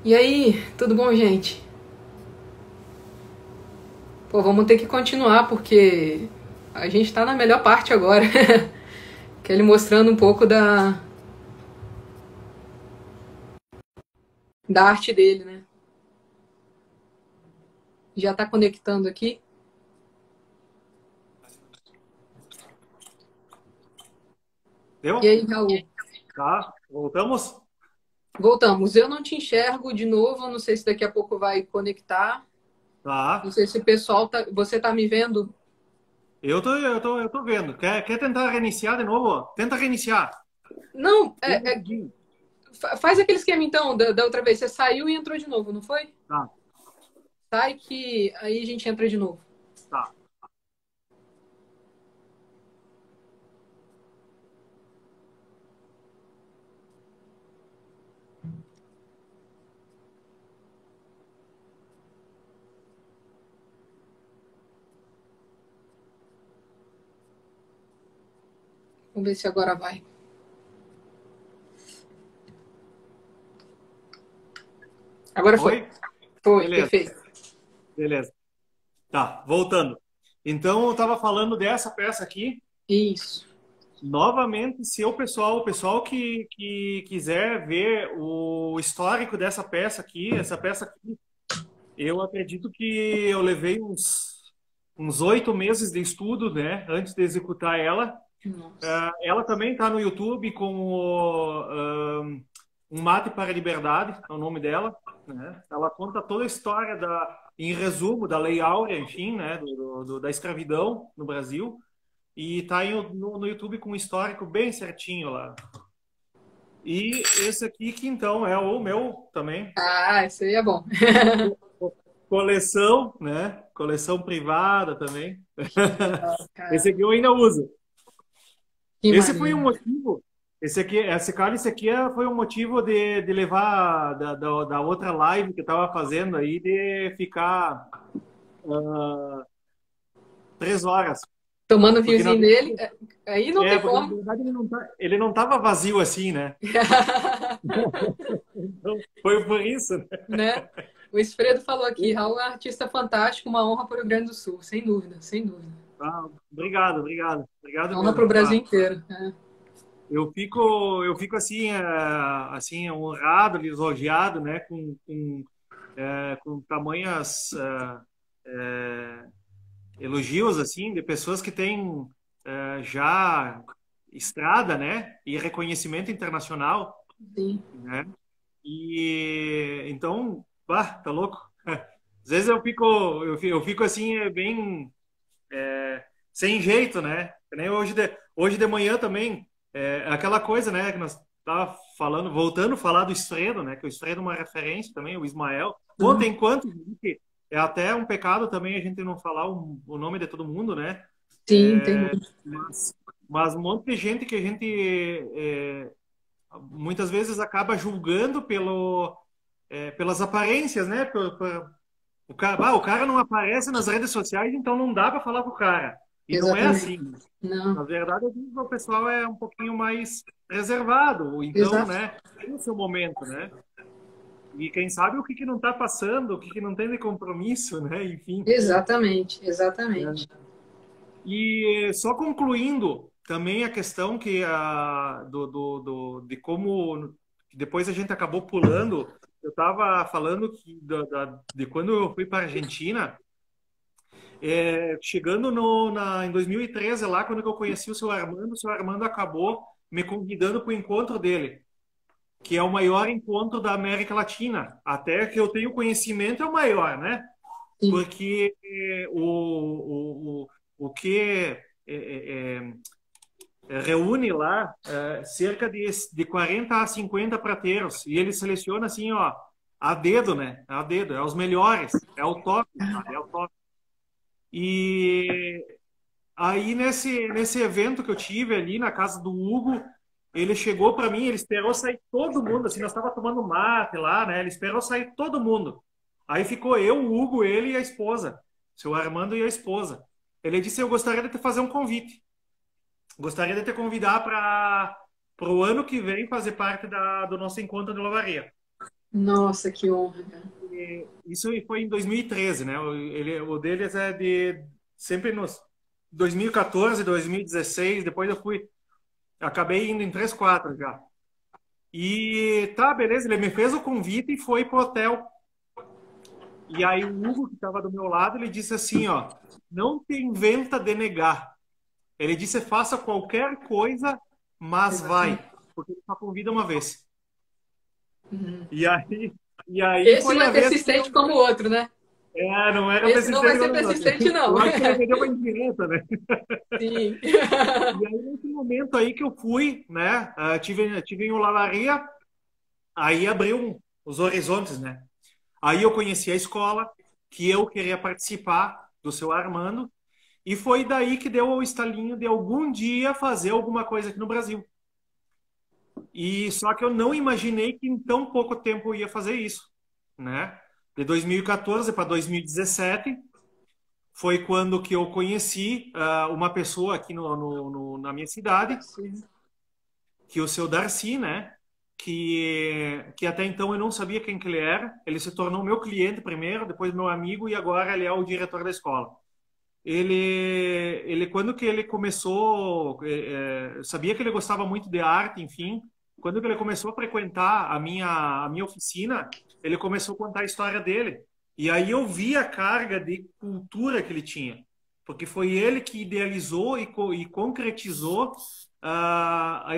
E aí, tudo bom, gente? Pô, vamos ter que continuar porque a gente tá na melhor parte agora. Que é ele mostrando um pouco da arte dele, né? Já tá conectando aqui. E Deu? aí, Raul? Tá, voltamos? Voltamos. Eu não te enxergo de novo, não sei se daqui a pouco vai conectar. Não Tá. sei se o pessoal tá. Você tá me vendo? Eu tô vendo. Quer tentar reiniciar de novo? Tenta reiniciar. Não, Bem rapidinho. faz aquele esquema então, da outra vez. Você saiu e entrou de novo, não foi? Tá, Sai que aí a gente entra de novo. tá. Vamos ver se agora vai. Agora foi. Oi? Foi, Beleza, perfeito. beleza. Tá, voltando. Então, eu tava falando dessa peça aqui. Isso. Novamente, se o pessoal que quiser ver o histórico dessa peça aqui, essa peça aqui, eu acredito que eu levei uns 8 meses de estudo, né, antes de executar ela. Nossa. Ela também está no YouTube com Um Mate para a Liberdade, é o nome dela, né? Ela conta toda a história em resumo, da Lei Áurea, enfim, né? Da escravidão no Brasil. E está no YouTube com um histórico bem certinho lá. E esse aqui, que então é o meu também. Ah, isso aí é bom. Coleção, né? Coleção privada também. Legal, Esse cara. aqui eu ainda uso. Que Esse foi um maneiro. motivo. Esse aqui foi um motivo de levar da outra live que eu estava fazendo aí, de ficar 3 horas. Tomando Porque na vinhozinho verdade, dele, aí não tem porque na como. verdade ele não tava vazio assim, né? Então, foi por isso, né? Né? O Esfredo falou aqui, Raul é um artista fantástico, uma honra para o Rio Grande do Sul, sem dúvida, sem dúvida. Ah, obrigado, obrigado. Obrigado Uma honra para o mesmo, Brasil tá? inteiro. Né? Eu fico assim, assim honrado, lisonjeado, né? Com tamanhas elogios assim de pessoas que têm já estrada, né, e reconhecimento internacional, Sim, né? E então, bah, tá louco. Às vezes eu fico assim, bem sem jeito, né? Que nem hoje de manhã também, aquela coisa, né, que nós tava falando, voltando a falar do Estredo, né, que o Estredo é uma referência também, o Ismael. Pô, sim, tem quantos, que é até um pecado também a gente não falar o nome de todo mundo, né? sim, tem muito. Mas um monte de gente que a gente muitas vezes acaba julgando pelas aparências, né? O cara não aparece nas redes sociais, então não dá para falar com o cara. E não é Exatamente. assim. Não, Na verdade, às vezes o pessoal é um pouquinho mais reservado, ou então, exato. né, tem o seu momento, né? E quem sabe o que que não está passando, o que que não tem de compromisso, né? Enfim. Exatamente, exatamente. E só concluindo também a questão de como depois a gente acabou pulando, eu estava falando de quando eu fui para a Argentina, chegando em 2013 lá, quando eu conheci o seu Armando acabou me convidando para o encontro dele, que é o maior encontro da América Latina. Até que eu tenho conhecimento, é o maior, né? Sim, Porque o que reúne lá cerca de 40 a 50 prateiros, e ele seleciona assim, ó, a dedo, né? A dedo, é os melhores, é o top, cara, é o top. E aí, nesse evento que eu tive ali na casa do Hugo, ele chegou para mim, ele esperou sair todo mundo, assim, nós estava tomando mate lá, né? Ele esperou sair todo mundo. Aí ficou eu, o Hugo, ele e a esposa, seu Armando e a esposa. Ele disse: Eu gostaria de te fazer um convite. Gostaria de te convidar para o ano que vem fazer parte do nosso encontro de Lovaria. Nossa, que honra, cara. Isso foi em 2013, né? O deles é de sempre nos 2014, 2016, depois acabei indo em 3, 4 já. E tá, beleza, ele me fez o convite e foi pro hotel. E aí o Hugo, que estava do meu lado, ele disse assim, ó, não te inventa de negar. Ele disse, faça qualquer coisa, mas vai, porque ele só convida uma vez. Uhum. E aí, e aí Esse foi não é a vez que persistente como o outro, né? não era Esse não vai persistente ser como o outro. persistente, não. Eu acho que ele me deu uma indireta, né? Sim. E aí, nesse momento aí que eu fui, né? Tive em Olaria, aí abriu os horizontes, né? Aí eu conheci a escola, que eu queria participar do seu Armando, e foi daí que deu o estalinho de algum dia fazer alguma coisa aqui no Brasil. E só que eu não imaginei que em tão pouco tempo eu ia fazer isso, né? De 2014 para 2017 foi quando que eu conheci uma pessoa aqui na minha cidade, que é o seu Darcy, né? Que até então eu não sabia quem que ele era. Ele se tornou meu cliente primeiro, depois meu amigo e agora ele é o diretor da escola. Ele quando que ele começou, eu sabia que ele gostava muito de arte, enfim. Quando que ele começou a frequentar a minha oficina, ele começou a contar a história dele. E aí eu vi a carga de cultura que ele tinha, porque foi ele que idealizou e concretizou a,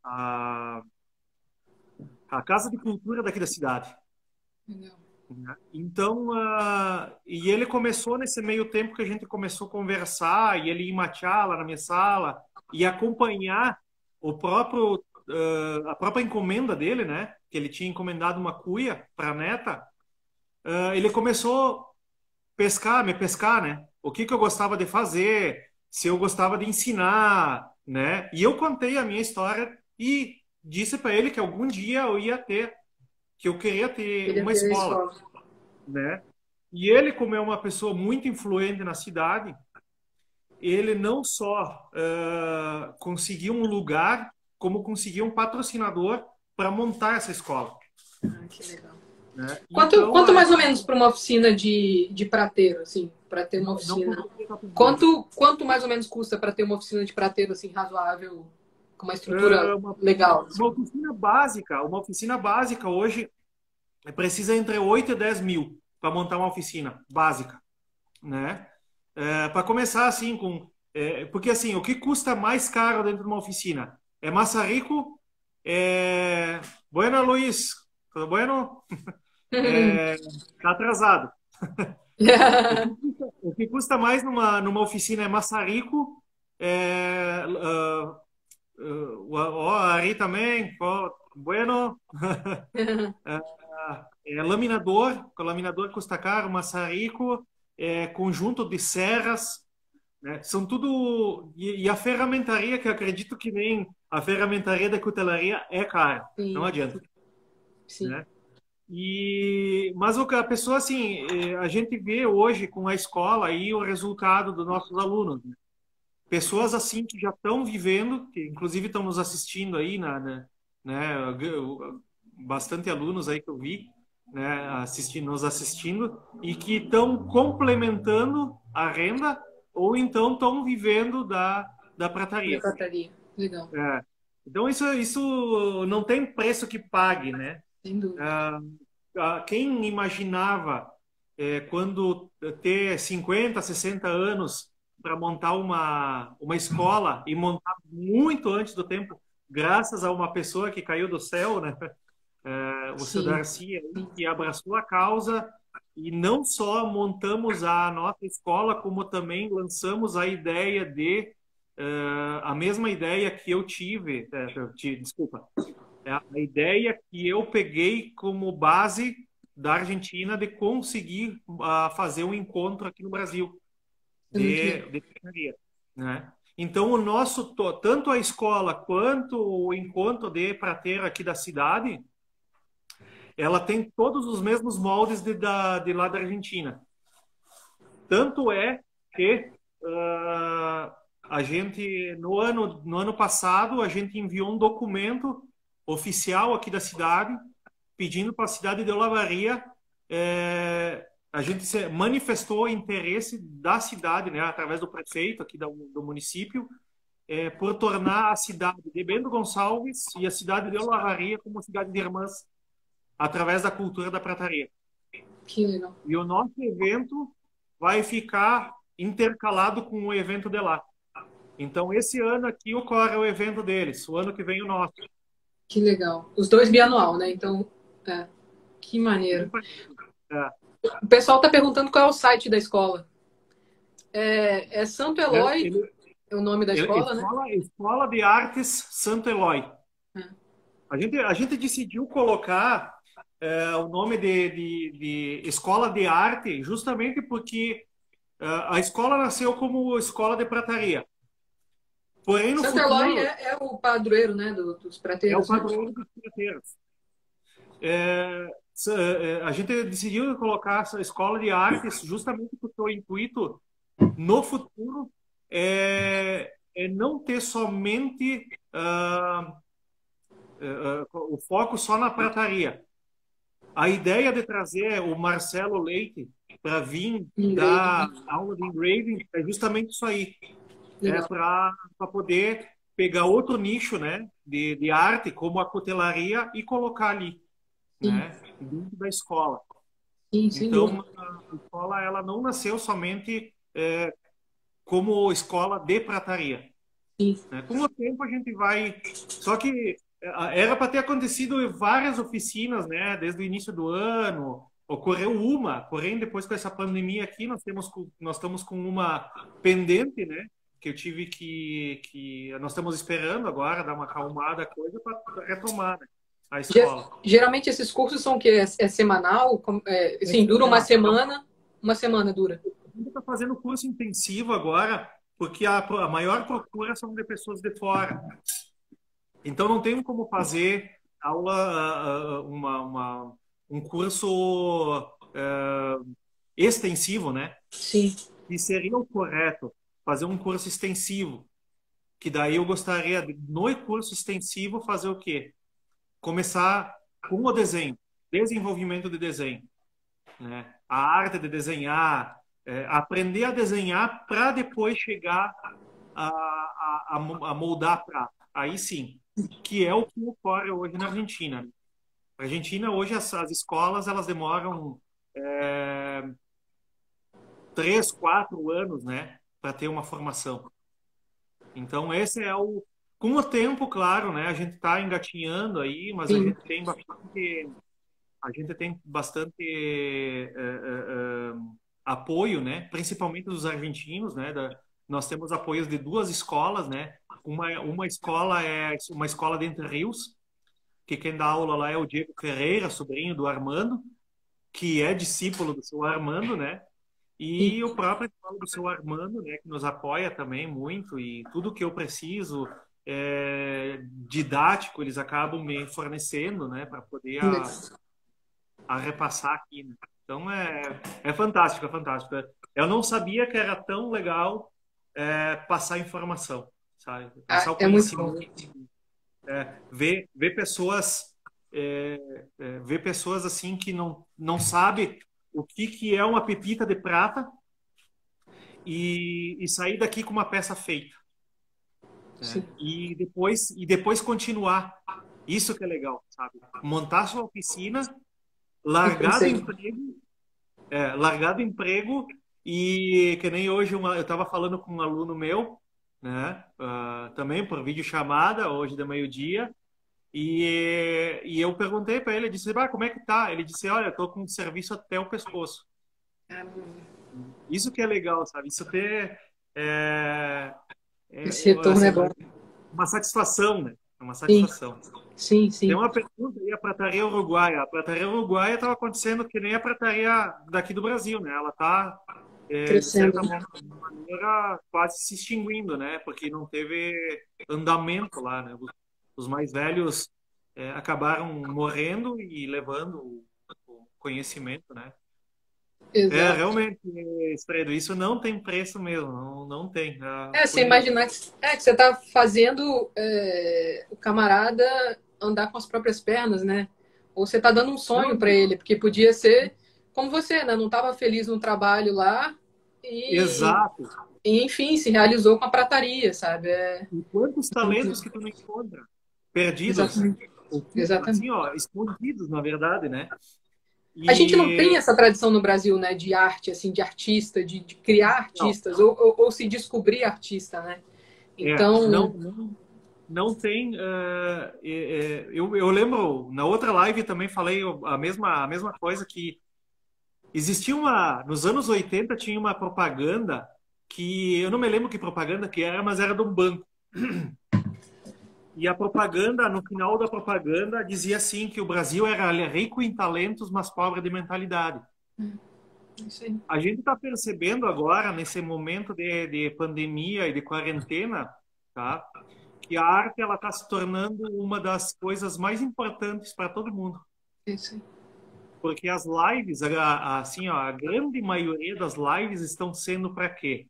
a, a Casa de Cultura daqui da cidade. Né? Então, e ele começou nesse meio tempo que a gente começou a conversar, e ele ia matear lá na minha sala, e acompanhar o próprio, a própria encomenda dele, né? Que ele tinha encomendado uma cuia para a neta. Ele começou a me pescar, né? O que que eu gostava de fazer, se eu gostava de ensinar, né? E eu contei a minha história e disse para ele que algum dia eu ia ter, que eu queria ter Queria uma ter a escola, escola. né? E ele, como é uma pessoa muito influente na cidade, ele não só conseguiu um lugar, como conseguiu um patrocinador para montar essa escola, Ah, que legal. né? Quanto, Então, quanto mais ou menos para uma oficina de prateiro, assim, para ter uma não oficina? consegui estar pensando. Quanto mais ou menos custa para ter uma oficina de prateiro, assim, razoável, com uma estrutura Uma, legal? uma Assim? oficina básica hoje precisa entre 8 e 10 mil para montar uma oficina básica, né? Para começar assim porque assim o que custa mais caro dentro de uma oficina é maçarico, bueno Luiz, tudo bueno? Tá atrasado. O que custa mais numa oficina é maçarico, o Ari também, bueno, laminador, o laminador custa caro, maçarico, conjunto de serras, né? São tudo. E a ferramentaria, que eu acredito que nem a ferramentaria da cutelaria é cara, não Sim, adianta, sim. né? Mas o que a pessoa, assim, a gente vê hoje com a escola aí o resultado dos nossos alunos, né? Pessoas assim que já estão vivendo, que inclusive estão nos assistindo aí, né, bastante alunos aí que eu vi, né, nos assistindo, e que estão complementando a renda ou então estão vivendo da Da prataria. prataria. Legal. É. Então isso não tem preço que pague, né? Sem dúvida. Quem imaginava quando ter 50, 60 anos para montar uma escola e montar muito antes do tempo, graças a uma pessoa que caiu do céu, né? O seu Sim. Darcy, que abraçou a causa e não só montamos a nossa escola, como também lançamos a ideia a mesma ideia que eu tive, desculpa, a ideia que eu peguei como base da Argentina de conseguir fazer um encontro aqui no Brasil É muito de legal. engenharia, né? Então o nosso tanto a escola quanto o encontro de prateiro aqui da cidade, ela tem todos os mesmos moldes de lá da Argentina. Tanto é que a gente no ano passado a gente enviou um documento oficial aqui da cidade pedindo para a cidade de Olavarria, a gente manifestou interesse da cidade, né, através do prefeito aqui do município, por tornar a cidade de Bento Gonçalves e a cidade de Olavarria como cidade de irmãs, através da cultura da prataria. Que legal. E o nosso evento vai ficar intercalado com o evento de lá. Então, esse ano aqui ocorre o evento deles, o ano que vem o nosso. Que legal. Os dois bianual, né? Então, que maneiro. O pessoal está perguntando qual é o site da escola. É Santo Eloy, é o nome da escola, né? Escola de Artes Santo Eloy. A gente decidiu colocar o nome de Escola de Arte justamente porque a escola nasceu como escola de prataria. Porém, no Santo futuro, Eloy é o padroeiro, né, dos prateiros. É o padroeiro dos prateiros. A gente decidiu colocar essa escola de artes justamente porque o intuito no futuro é não ter somente o foco só na prataria. A ideia de trazer o Marcelo Leite para vir dar aula de engraving é justamente isso aí. Para poder pegar outro nicho, né, de arte, como a cutelaria, e colocar ali, né, dentro da escola. Então, a escola ela não nasceu somente como escola de prataria. Com o tempo a gente vai... Só que era para ter acontecido várias oficinas, né, desde o início do ano. Ocorreu uma, porém, depois com essa pandemia aqui, nós estamos com uma pendente, né, que eu tive que nós estamos esperando agora dar uma acalmada a coisa para retomar, né, a escola. Geralmente esses cursos são o quê? É semanal? Sim, dura uma semana? Uma semana dura. A gente está fazendo curso intensivo agora, porque a maior procura são de pessoas de fora. Então não tem como fazer aula, um curso extensivo, né? Sim. E seria o correto fazer um curso extensivo, que daí eu gostaria, no curso extensivo, fazer o quê? Começar com o desenho, desenvolvimento de desenho, né? A arte de desenhar, aprender a desenhar para depois chegar a moldar a prata. Aí sim, que é o que ocorre hoje na Argentina. Na Argentina, hoje, as escolas elas demoram 3, 4 anos, né, para ter uma formação. Então, esse é o... Com o tempo, claro, né, a gente está engatinhando aí, mas a gente tem bastante apoio, né, principalmente dos argentinos, né, nós temos apoios de 2 escolas, né, uma escola é uma escola de Entre Rios, que quem dá aula lá é o Diego Ferreira, sobrinho do Armando, que é discípulo do seu Armando, né? E o próprio escola do seu Armando, né, que nos apoia também muito, e tudo que eu preciso didático, eles acabam me fornecendo, né, para poder repassar aqui, né? Então é fantástico, é fantástico. Eu não sabia que era tão legal passar informação, sabe? Passar o conhecimento. Ver pessoas ver pessoas assim que não sabe o que é uma pepita de prata e sair daqui com uma peça feita, né? E depois continuar. Isso que é legal, sabe? Montar sua oficina, largar do emprego e que nem hoje eu estava falando com um aluno meu, né? Também por videochamada hoje de meio-dia. E eu perguntei para ele, eu disse, como é que tá? Ele disse, olha, eu tô com serviço até o pescoço. Isso que é legal, sabe? Isso ter esse retorno é bom. Uma satisfação, né? É uma satisfação. Sim. Tem uma pergunta aí, a prataria uruguaia. A prataria uruguaia estava acontecendo que nem a prataria daqui do Brasil, né? Ela está, de certa maneira, quase se extinguindo, né? Porque não teve andamento lá, né? Os mais velhos acabaram morrendo e levando o conhecimento, né? Exato. Realmente, Estredo, isso não tem preço mesmo, não tem. Você imaginar que você está fazendo o camarada andar com as próprias pernas, né? Ou você está dando um sonho para ele, porque podia ser como você, né? Não estava feliz no trabalho lá Exato. e, enfim, se realizou com a prataria, sabe? E quantos talentos que tu não encontra? Perdidos. Exatamente. Assim, Exatamente. ó, escondidos, na verdade, né? A gente não tem E essa tradição no Brasil, né, de arte, assim, de artista, de criar não, artistas, ou se descobrir artista, né? Então, não tem. Eu lembro, na outra live também falei a mesma coisa, que existia nos anos 80 tinha uma propaganda que, eu não me lembro que propaganda que era, mas era de um banco. E a propaganda, no final da propaganda, dizia assim que o Brasil era rico em talentos, mas pobre de mentalidade. isso aí. A gente está percebendo agora, nesse momento de pandemia e de quarentena, tá? Que a arte ela está se tornando uma das coisas mais importantes para todo mundo. Isso aí. Porque as lives, assim, ó, a grande maioria das lives estão sendo para quê?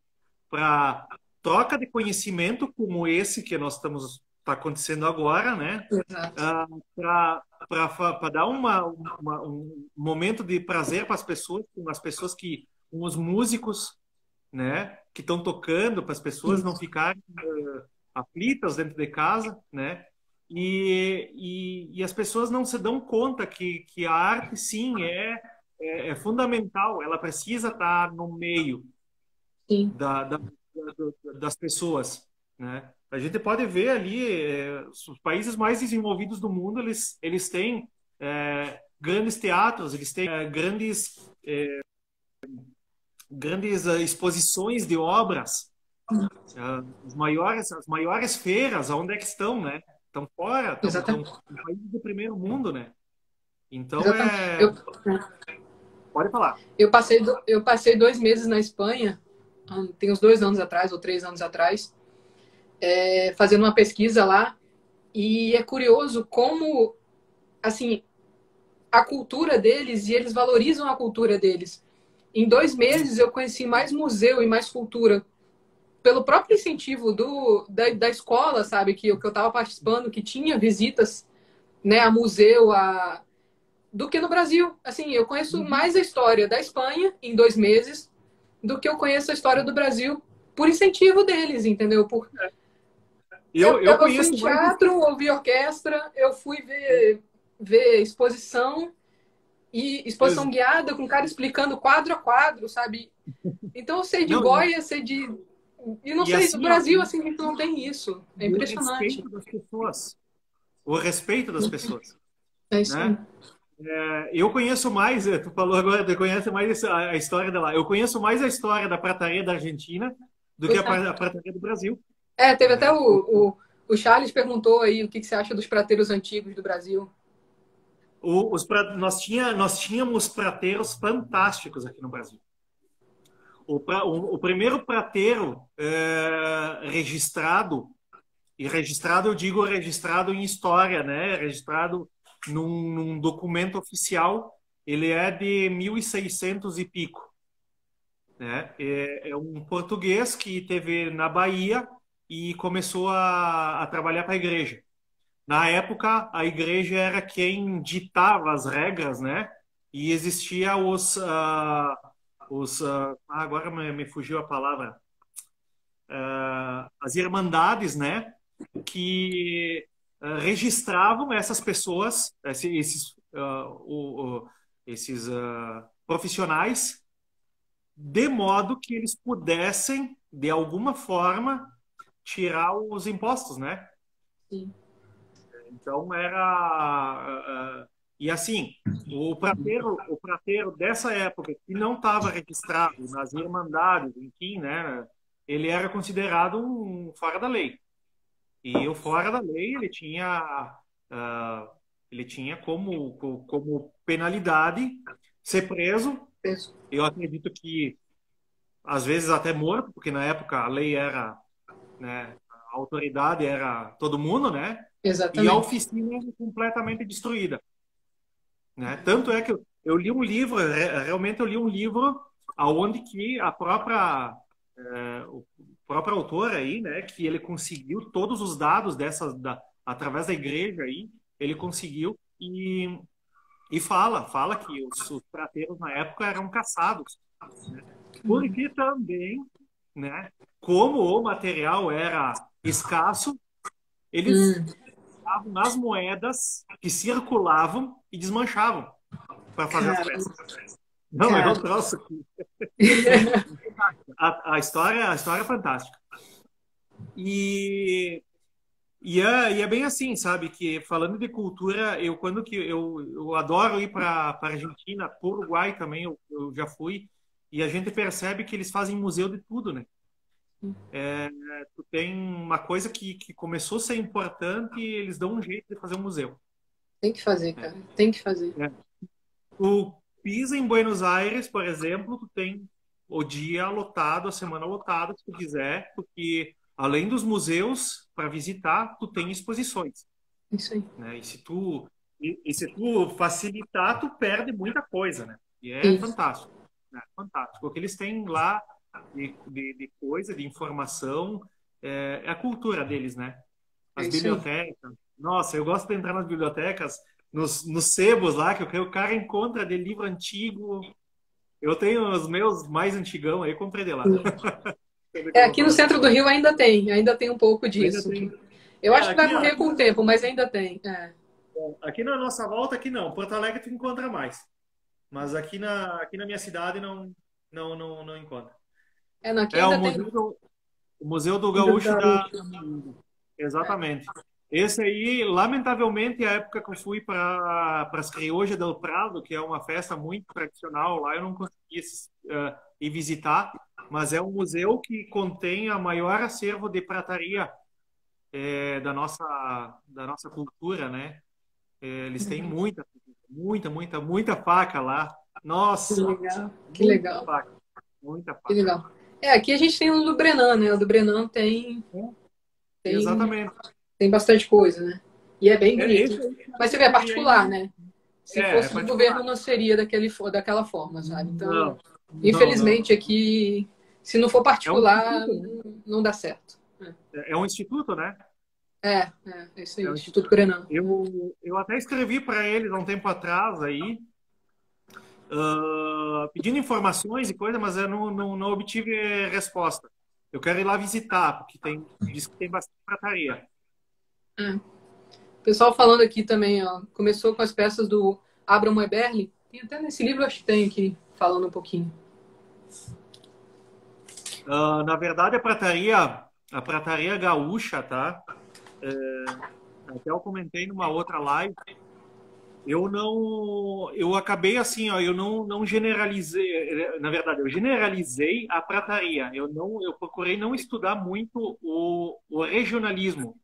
Para troca de conhecimento como esse que nós está acontecendo agora, né? Exato. Para dar um momento de prazer para as pessoas, com os músicos, né? Que estão tocando, para as pessoas não ficarem aflitas dentro de casa, né? E as pessoas não se dão conta que a arte, sim, é fundamental. Ela precisa estar no meio Sim. das pessoas, né? A gente pode ver ali, os países mais desenvolvidos do mundo, eles têm grandes teatros, eles têm grandes exposições de obras. As maiores feiras, onde é que estão, né? Estão fora, estão Exatamente. em países do primeiro mundo, né? Então, Exatamente. pode falar. Eu passei 2 meses na Espanha, tem uns 2 anos atrás, ou 3 anos atrás, fazendo uma pesquisa lá. E é curioso como, assim, a cultura deles, e eles valorizam a cultura deles. Em 2 meses eu conheci mais museu e mais cultura pelo próprio incentivo da escola, sabe, que eu estava participando, que tinha visitas, né, a museu, do que no Brasil. Assim, eu conheço mais a história da Espanha em 2 meses do que eu conheço a história do Brasil por incentivo deles, entendeu? Eu Eu fui em conheço mais. teatro, ouvi orquestra, eu fui ver exposição e exposição guiada com o cara explicando quadro a quadro, sabe? Então eu sei de Não, Goya, sei de... E não e sei, no assim, ó, Brasil, assim, a gente não tem isso. É o impressionante. respeito das pessoas. O respeito das pessoas, É isso aí. né? Eu conheço mais, tu falou agora, tu conhece mais a história dela. Eu conheço mais a história da prataria da Argentina do que Pois é. a prataria do Brasil. Teve até Né? o Charles perguntou aí o que você acha dos prateiros antigos do Brasil. Nós tínhamos prateiros fantásticos aqui no Brasil. O primeiro prateiro registrado, e registrado eu digo registrado em história, né? Registrado num documento oficial, ele é de 1600 e pico. Né? É um português que teve na Bahia e começou a trabalhar para a igreja. Na época, a igreja era quem ditava as regras, né? E existia agora me fugiu a palavra, as irmandades, né? Que registravam essas pessoas, esses profissionais, de modo que eles pudessem, de alguma forma, tirar os impostos, né? Sim. Então e assim, o prateiro dessa época que não estava registrado nas irmandades, enfim, né? Ele era considerado um fora da lei. E o fora da lei ele tinha como penalidade ser preso. Isso. Eu acredito que às vezes até morto, porque na época a lei era, né, a autoridade era todo mundo, né? E a Exatamente. oficina era completamente destruída, né? Tanto é que eu li um livro, realmente eu li um livro aonde que o próprio autor aí, né, que ele conseguiu todos os dados através da igreja aí, ele conseguiu E fala que os prateiros na época eram caçados, né? Porque também, né, como o material era escasso, eles usavam nas moedas que circulavam e desmanchavam para fazer as Cara, peças. Não, é um cara. troço aqui. A história é fantástica. E é bem assim, sabe? Que falando de cultura, eu adoro ir para Argentina, para Uruguai também, eu já fui, e a gente percebe que eles fazem museu de tudo, né? Tu tem uma coisa que começou a ser importante e eles dão um jeito de fazer um museu. Tem que fazer, cara. Tem que fazer. Tu pisa em Buenos Aires, por exemplo, tu tem o dia lotado, a semana lotada, se tu quiser, porque além dos museus para visitar, tu tem exposições, Isso aí. né? E se tu facilitar, tu perde muita coisa, né? E é Isso. fantástico, né? Fantástico. O que eles têm lá de coisa, de informação, é a cultura deles, né? É As isso aí. bibliotecas. Nossa, eu gosto de entrar nas bibliotecas, nos sebos lá, que o cara encontra de livro antigo. Eu tenho os meus mais antigão aí, comprei de lá. Aqui no centro do Rio ainda tem um pouco Ainda disso. tem. Eu acho que vai Aqui, morrer com o tempo, mas ainda tem. aqui na nossa volta, aqui não. Porto Alegre tu encontra mais. Mas aqui na minha cidade não encontra. Não, aqui É o ainda tem. Museu do Ainda Gaúcho da. dá. Exatamente. Esse aí, lamentavelmente, a época que eu fui para as Criollas del Prado, que é uma festa muito tradicional lá, eu não consegui ir visitar, mas é um museu que contém a maior acervo de prataria da nossa cultura, né? Eles têm muita faca lá. Que Nossa, legal. Que muita legal. faca, muita Que faca. legal. Aqui a gente tem o do Brenan, né? O do Brenan tem, Exatamente. tem bastante coisa, né? E é bem bonito. Esse aí Mas você vê, é eu vi particular, ainda. né? Se É fosse do governo, particular. não seria daquela forma, sabe? Então, Não, não. infelizmente, aqui, se não for É um particular, instituto, né? não dá certo. É um instituto, né? É isso aí, É um Instituto instituto. Brenan. Eu até escrevi para eles há um tempo atrás aí, pedindo informações e coisa, mas eu não obtive resposta. Eu quero ir lá visitar, porque diz que tem bastante prataria. É. O pessoal falando aqui também, ó, começou com as peças do Abraham Eberle. Tem até nesse livro, acho que tem aqui, falando um pouquinho. Na verdade, a prataria gaúcha, tá? Até eu comentei numa outra live. Eu acabei assim, ó, eu não generalizei, na verdade, eu generalizei a prataria. Eu procurei não estudar muito o regionalismo,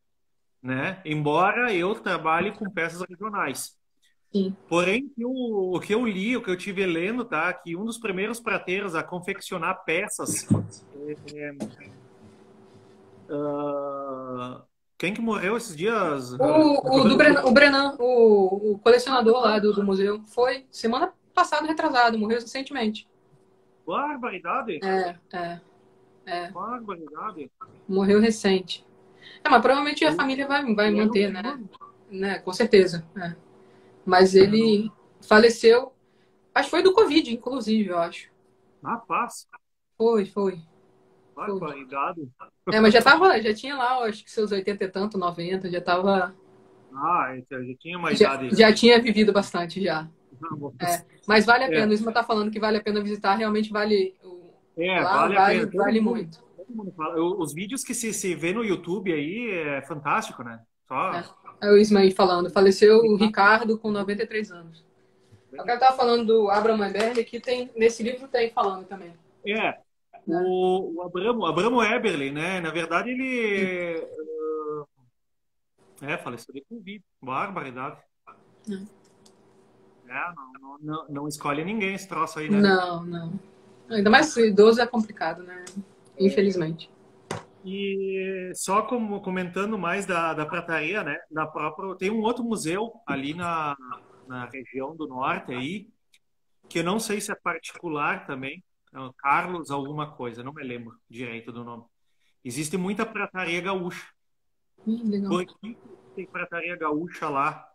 né? Embora eu trabalhe com peças regionais. Sim. Porém, o que eu li, o que eu tive lendo, tá? Que um dos primeiros prateiros a confeccionar peças, ah, quem que morreu esses dias? O Brenan, o colecionador lá do museu, foi semana passada, retrasado, morreu recentemente. Barbaridade! É. Barbaridade! Morreu recente. Mas provavelmente a família vai Ele era um manter, fenômeno. né? Com certeza. Mas ele faleceu, acho que foi do Covid, inclusive, eu acho. Rapaz, Foi. barbaridade. Mas já tinha lá, acho que seus 80 e tanto, 90, já tava. Eu já tinha uma Já, idade. já tinha vivido bastante já. Vamos- Mas vale a É, pena, o Isma tá falando que vale a pena visitar, realmente vale. Lá vale a pena. vale muito. Todo mundo fala. Os vídeos que se vê no YouTube aí é fantástico, né? Só. É o Isma aí falando. Faleceu o Ricardo com 93 anos. O cara tava falando do Abraham Eberle, que nesse livro tem falando também. O Abramo Eberle, né? Na verdade, ele faleceu de Covid. Barbaridade. Não escolhe ninguém esse troço aí, né? Não. Ainda mais idoso é complicado, né? Infelizmente. E só como comentando mais da prataria, né? Tem um outro museu ali na região do norte aí, que eu não sei se é particular também, é o Carlos alguma coisa, não me lembro direito do nome. Existe muita prataria gaúcha. Legal. Por que tem prataria gaúcha lá?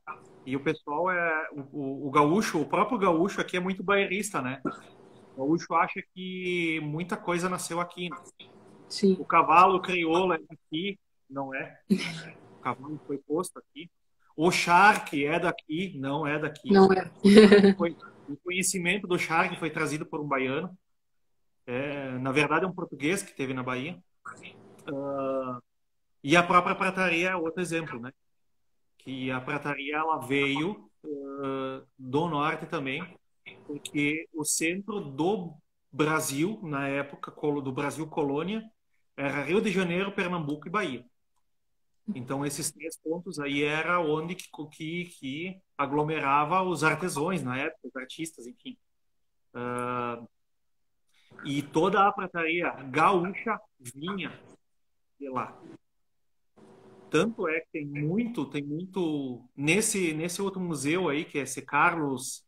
E o pessoal o gaúcho, o próprio gaúcho aqui é muito bairrista, né? O gaúcho acha que muita coisa nasceu aqui, né? Sim. O cavalo crioulo é daqui, não é? O cavalo foi posto aqui. O charque é daqui, não é daqui. Não é. O conhecimento do charque foi trazido por um baiano. Na verdade, é um português que teve na Bahia. E a própria prataria é outro exemplo, né? Que a prataria ela veio do norte também, porque o centro do Brasil, na época do Brasil colônia, era Rio de Janeiro, Pernambuco e Bahia. Então, esses 3 pontos aí era onde que aglomerava os artesãos na época, os artistas, enfim. E toda a prataria gaúcha vinha de lá. Tanto é que tem muito nesse outro museu aí, que é esse Carlos,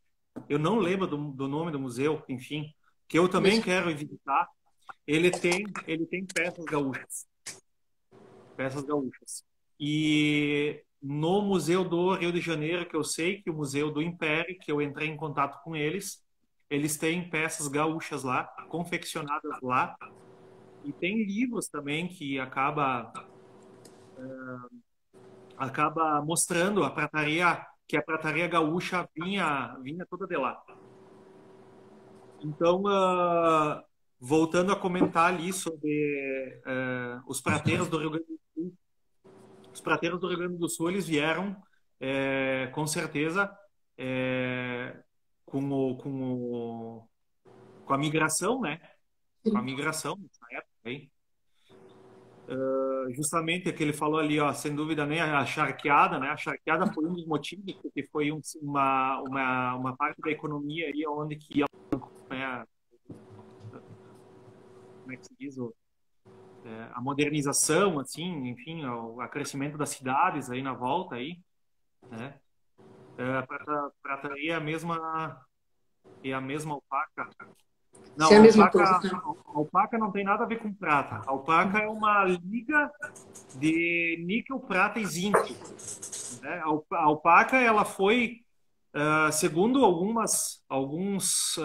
eu não lembro do nome do museu, enfim, que eu também quero visitar. Ele tem peças gaúchas. Peças gaúchas. E no Museu do Rio de Janeiro, que eu sei que o Museu do Império, que eu entrei em contato com eles têm peças gaúchas lá, confeccionadas lá. E tem livros também que acaba mostrando a prataria, que a prataria gaúcha vinha toda de lá. Então, voltando a comentar ali sobre os prateiros do Rio Grande do Sul, os prateiros do Rio Grande do Sul, eles vieram, com certeza, com a migração, né? Com a migração, nessa época aí. Justamente o que ele falou ali, ó, sem dúvida nem a charqueada, né? A charqueada foi um dos motivos, porque foi uma parte da economia aí onde que, né, como é que se diz, a modernização, assim, enfim, o crescimento das cidades aí na volta aí, né? A prataria é a mesma alpaca. Não, Se é a mesma coisa. Né? a alpaca não tem nada a ver com prata. A alpaca é uma liga de níquel, prata e zinco. Né? A alpaca, ela foi, segundo alguns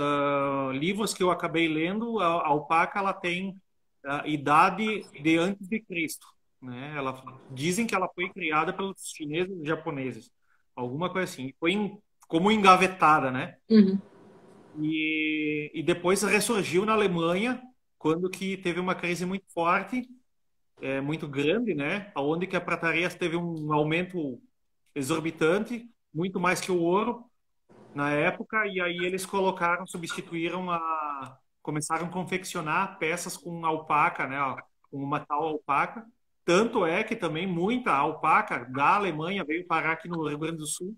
livros que eu acabei lendo, a alpaca ela tem a idade de antes de Cristo. Né? Dizem que ela foi criada pelos chineses e japoneses. Alguma coisa assim. Foi como engavetada, né? Uhum. E depois ressurgiu na Alemanha, quando que teve uma crise muito forte, muito grande, né? Onde que a prataria teve um aumento exorbitante, muito mais que o ouro na época, e aí eles começaram a confeccionar peças com alpaca, né? Com uma tal alpaca. Tanto é que também muita alpaca da Alemanha veio parar aqui no Rio Grande do Sul,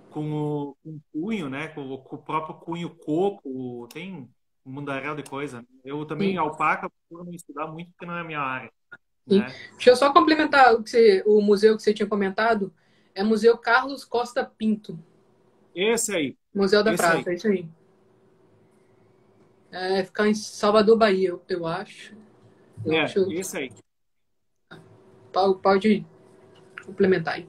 com o cunho, né? Com o próprio cunho coco, tem um mundaréu de coisa. Eu também, alpaca, por não estudar muito, porque não é a minha área. Né? Deixa eu só complementar o museu que você tinha comentado. É Museu Carlos Costa Pinto. Esse aí. Museu da Prata, é isso aí. Ficar em Salvador, Bahia, eu acho. Esse aí. Pode complementar aí.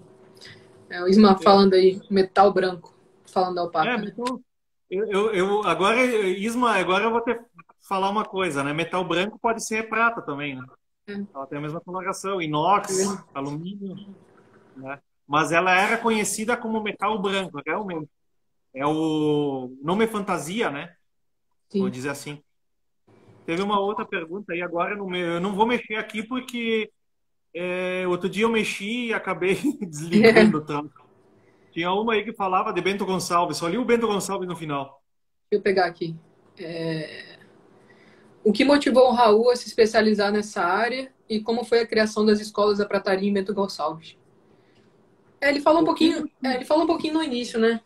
O Isma falando aí, metal branco, falando da alpaca. Né? Então, agora, Isma, agora eu vou falar uma coisa, né? Metal branco pode ser prata também, né? Ela tem a mesma coloração, inox, alumínio, né? Mas ela era conhecida como metal branco, realmente. O nome é fantasia, né? Sim. Vou dizer assim. Teve uma outra pergunta aí agora, eu não vou mexer aqui porque outro dia eu mexi e acabei desligando o trampo. Tinha uma aí que falava de Bento Gonçalves, só li o Bento Gonçalves no final. Deixa eu pegar aqui. O que motivou o Raul a se especializar nessa área e como foi a criação das escolas da prataria em Bento Gonçalves? Ele falou um pouquinho no início, né?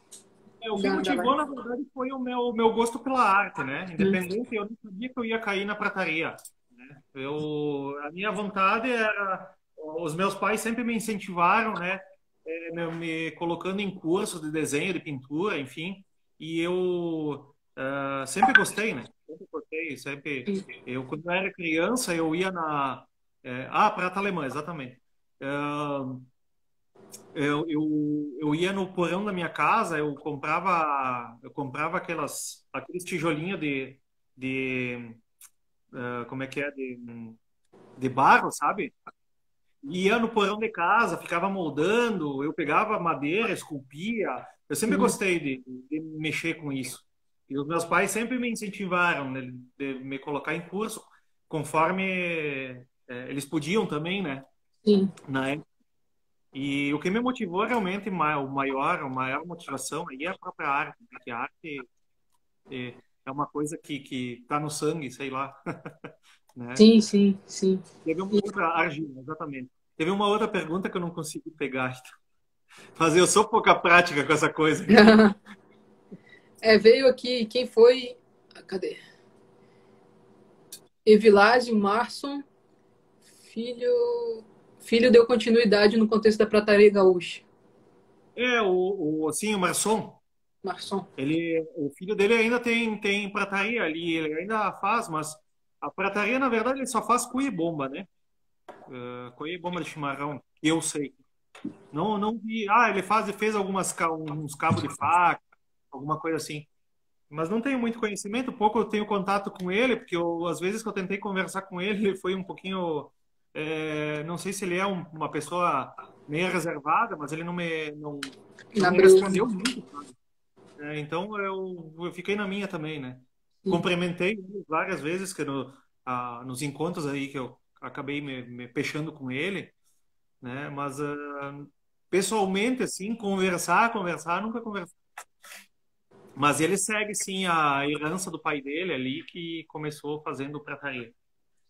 O que motivou, na verdade, foi o meu gosto pela arte, né? Independente, eu não sabia que eu ia cair na prataria. Né? A minha vontade era... Os meus pais sempre me incentivaram, né? Me colocando em cursos de desenho, de pintura, enfim. E eu sempre gostei, né? Sempre gostei, Eu, quando eu era criança, eu ia na... prata alemã, exatamente. eu ia no porão da minha casa, eu comprava aqueles tijolinhos de como é que é, de barro, sabe? Ia no porão de casa, ficava moldando, eu pegava madeira, esculpia. Eu sempre Uhum. gostei de mexer com isso. E os meus pais sempre me incentivaram, né, de me colocar em curso, conforme eles podiam também, né? Sim. Na época. E o que me motivou realmente, a maior motivação aí é a própria arte, né? Que a arte é uma coisa que tá no sangue, sei lá, né? Sim, sim, sim. Teve uma outra, Argila, exatamente. Teve uma outra pergunta que eu não consegui pegar. Mas eu sou pouca prática com essa coisa aqui. Veio aqui quem foi. Cadê? Evilásio Marson, filho. Filho deu continuidade no contexto da prataria gaúcha. Assim, o Marçom, Marson. o filho dele ainda tem prataria ali, ele ainda faz, mas a prataria, na verdade, ele só faz cuia e bomba, né? Cuia e bomba de chimarrão, que eu sei. Não, não vi. Ah, fez uns cabos de faca, alguma coisa assim. Mas não tenho muito conhecimento, pouco eu tenho contato com ele, porque às vezes que eu tentei conversar com ele, ele foi um pouquinho. Não sei se ele é uma pessoa meio reservada, mas ele não Na me Bruna. respondeu muito, sabe? Então eu fiquei na minha também, né? Cumprimentei ele várias vezes que nos encontros aí que eu acabei me fechando com ele, né? Mas pessoalmente, assim, conversar, nunca conversei. Mas ele segue, sim, a herança do pai dele ali, que começou fazendo prataria.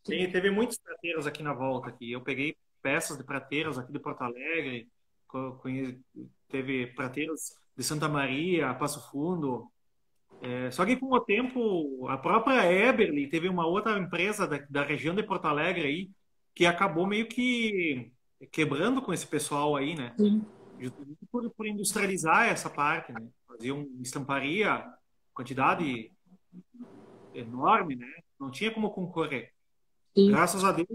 Teve muitos prateiros aqui na volta. Aqui. Eu peguei peças de prateiros aqui de Porto Alegre, teve prateiros de Santa Maria, Passo Fundo. Só que com o tempo, a própria Eberly teve uma outra empresa da região de Porto Alegre aí, que acabou meio que quebrando com esse pessoal aí, né? Sim, Justamente por industrializar essa parte, né? Faziam estamparia, quantidade enorme, né? Não tinha como concorrer. sim. Graças a Deus,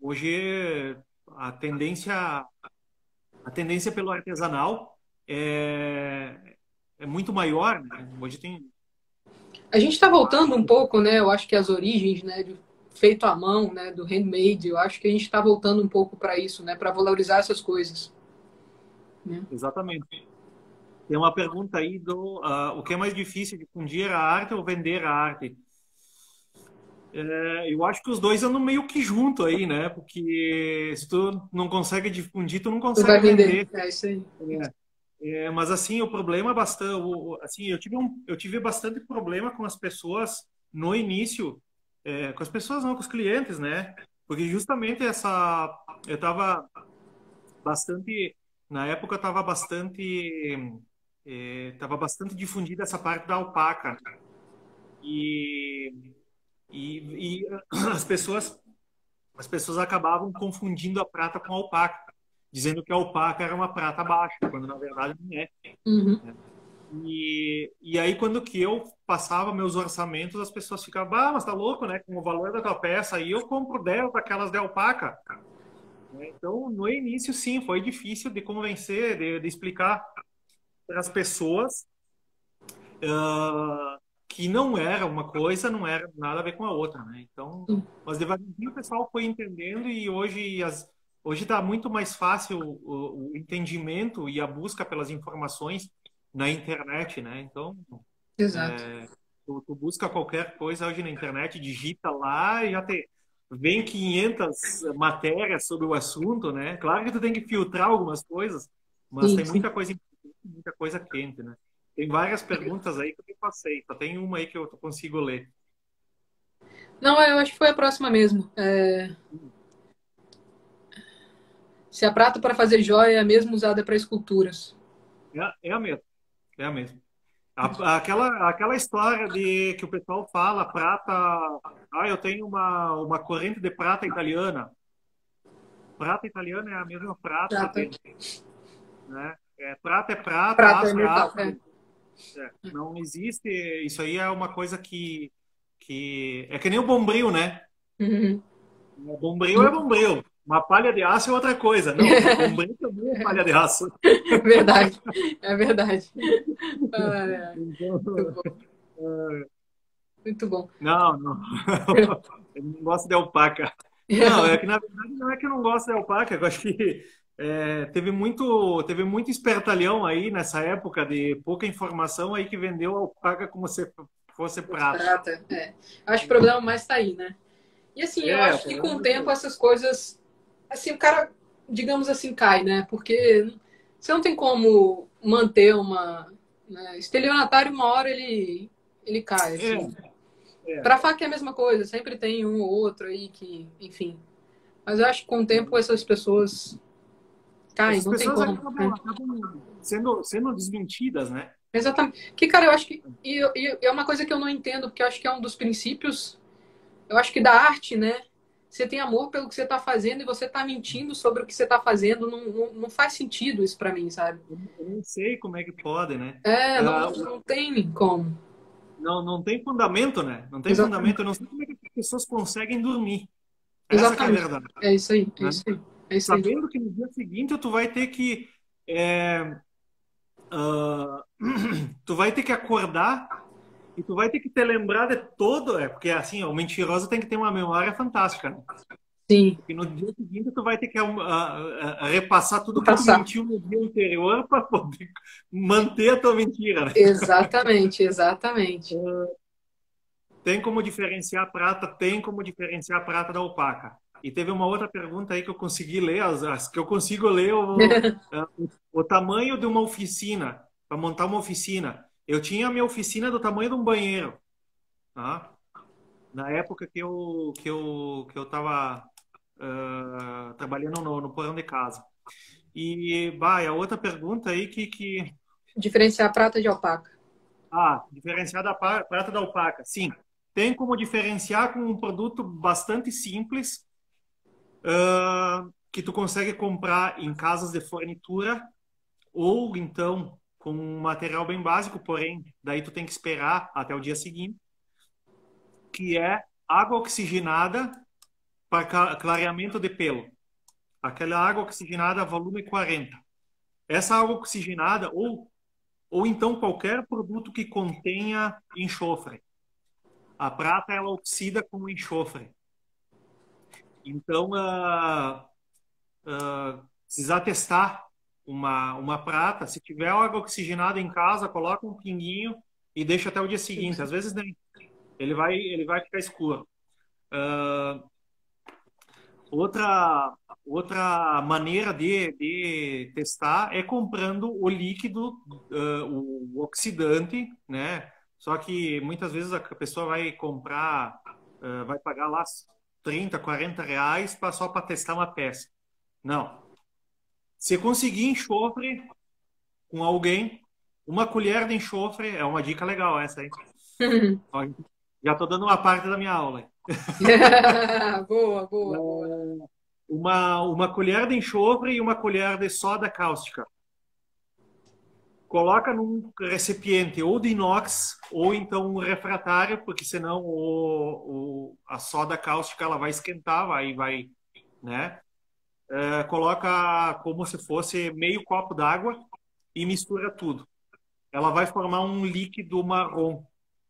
hoje a tendência, a tendência pelo artesanal é muito maior, né? Hoje tem. A gente está voltando um pouco, né? Eu acho que as origens, né? De feito à mão, né? Do handmade. Eu acho que a gente está voltando um pouco para isso, né? Para valorizar essas coisas. Né? Exatamente. Tem uma pergunta aí o que é mais difícil, difundir a arte ou vender a arte? Eu acho que os dois andam meio que junto aí, né? Porque se tu não consegue difundir, tu não Tu vai consegue vender. vender. É isso aí. Mas assim, o problema é bastante, assim, eu tive bastante problema com as pessoas no início, com as pessoas não, com os clientes, né? Porque justamente eu estava bastante, na época eu estava bastante difundida essa parte da alpaca, né? E, e as pessoas acabavam confundindo a prata com a alpaca, dizendo que a alpaca era uma prata baixa, quando na verdade não é. Uhum. E aí, quando que eu passava meus orçamentos, as pessoas ficavam, mas tá louco, né? Com o valor da tua peça, aí eu compro 10 daquelas de alpaca. Né? Então, no início, sim, foi difícil de convencer, de explicar para as pessoas que não era uma coisa, não era nada a ver com a outra, né? Então, mas devagarzinho o pessoal foi entendendo e hoje está muito mais fácil o entendimento e a busca pelas informações na internet, né? Então, Exato. tu busca qualquer coisa hoje na internet, digita lá e vem 500 matérias sobre o assunto, né? Claro que tu tem que filtrar algumas coisas, mas Sim, tem sim. muita coisa importante, muita coisa quente, né? Tem várias perguntas aí que eu passei, só tem uma aí que eu consigo ler. Não, eu acho que foi a próxima mesmo. Se a prata para fazer joia é a mesma usada para esculturas. É a mesma, é a mesma. Aquela história de que o pessoal fala, prata, eu tenho uma corrente de prata italiana. Prata italiana é a mesma prata Prata. de, né? Prata é prata, Prata é aço é metal. aço. Não existe. Isso aí é uma coisa que é que nem o bombril, né? Uhum. Bombril é bombril. Uma palha de aço é outra coisa. Não, combrim também é palha de aço. É verdade, é verdade. Então, Muito bom, muito bom. não, não. Eu não gosto de alpaca. Não, é que na verdade não é que eu não gosto de alpaca. Eu acho que teve muito espertalhão aí nessa época de pouca informação aí que vendeu a alpaca como se fosse prata. Prata, é. Acho que o problema mais está aí, né? E assim, eu É, acho que com o tempo essas coisas, assim, o cara, digamos assim, cai, né? Porque você não tem como manter uma, né? Estelionatário, uma hora ele cai, assim. é, é. Pra faca é a mesma coisa, sempre tem um ou outro aí que, enfim. Mas eu acho que com o tempo essas pessoas caem, Essas não tem pessoas como, né? acabam sendo desmentidas, né? Exatamente. Que, cara, eu acho que. E é uma coisa que eu não entendo, porque eu acho que é um dos princípios, eu acho que da arte, né? Você tem amor pelo que você está fazendo e você está mentindo sobre o que você está fazendo. Não faz sentido isso para mim, sabe? Eu não sei como é que pode, né? É, Ah, não tem como. não tem fundamento, né? Não tem fundamento. Exatamente. Eu não sei como é que as pessoas conseguem dormir. Essa que é a Exatamente. verdade, É isso aí, é né? isso aí. É isso aí. Sabendo que no dia seguinte tu vai ter que ah, tu vai ter que acordar e tu vai ter que te lembrar de todo, porque assim, o mentiroso tem que ter uma memória fantástica, né? Sim, Porque no dia seguinte tu vai ter que repassar tudo vou que tu passar. mentiu no dia anterior para poder manter a tua mentira, né? Exatamente, exatamente. Tem como diferenciar prata? Tem como diferenciar prata da alpaca. E teve uma outra pergunta aí que eu consegui ler, as que eu consigo ler o tamanho de uma oficina, para montar uma oficina. Eu tinha a minha oficina do tamanho de um banheiro, tá? Na época que eu estava trabalhando no porão de casa. E, bah, e a outra pergunta aí Diferenciar prata de alpaca. diferenciar da prata da alpaca. Sim, tem como diferenciar com um produto bastante simples, que tu consegue comprar em casas de fornitura ou então com um material bem básico, porém, daí tu tem que esperar até o dia seguinte, que é água oxigenada para clareamento de pelo. Aquela água oxigenada volume 40. Essa água oxigenada ou então qualquer produto que contenha enxofre. A prata ela oxida com enxofre. Então, precisar testar uma prata. Se tiver água oxigenada em casa, coloca um pinguinho e deixa até o dia seguinte. Às vezes nem. Ele vai ficar escuro. Ah, outra maneira de testar é comprando o líquido, o oxidante, né? Só que muitas vezes a pessoa vai comprar, vai pagar lá 30, 40 reais só para testar uma peça. Não. Se conseguir enxofre com alguém, uma colher de enxofre, é uma dica legal essa aí. Ó, já estou dando uma parte da minha aula. Boa, boa, boa. Uma colher de enxofre e uma colher de soda cáustica. Coloca num recipiente ou de inox ou então um refratário, porque senão a soda cáustica ela vai esquentar, vai, né? Coloca como se fosse meio copo d'água e mistura tudo. Ela vai formar um líquido marrom.